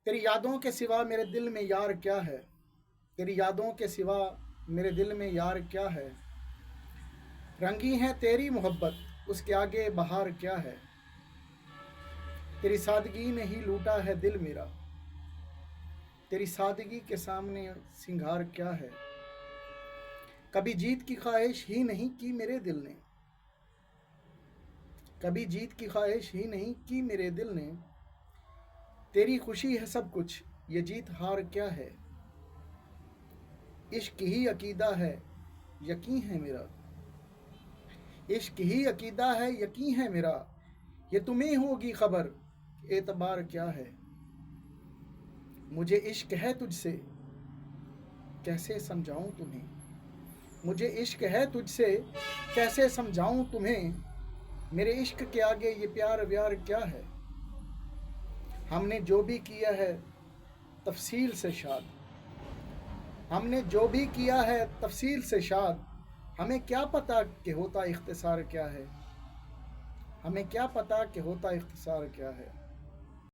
तेरी यादों के सिवा मेरे दिल में यार क्या है। तेरी यादों के सिवा मेरे दिल में यार क्या है। रंगी है तेरी मोहब्बत उसके आगे बहार क्या है। तेरी सादगी ने ही लूटा है दिल मेरा। तेरी सादगी के सामने सिंगार क्या है। कभी जीत की ख्वाहिश ही नहीं की मेरे दिल ने। कभी जीत की ख्वाहिश ही नहीं की मेरे दिल ने। तेरी खुशी है सब कुछ ये जीत हार क्या है। इश्क ही अकीदा है यकीन है मेरा। इश्क ही अकीदा है यकीन है मेरा। ये तुम्हें होगी खबर एतबार क्या है। मुझे इश्क है तुझसे कैसे समझाऊं तुम्हें। मुझे इश्क है तुझसे कैसे समझाऊं तुम्हें। मेरे इश्क के आगे ये प्यार व्यार क्या है। हमने जो भी किया है तफसील से शाद। हमने जो भी किया है तफसील से शाद। हमें क्या पता कि होता इख्तिसार क्या है। हमें क्या पता कि होता इख्तिसार क्या है।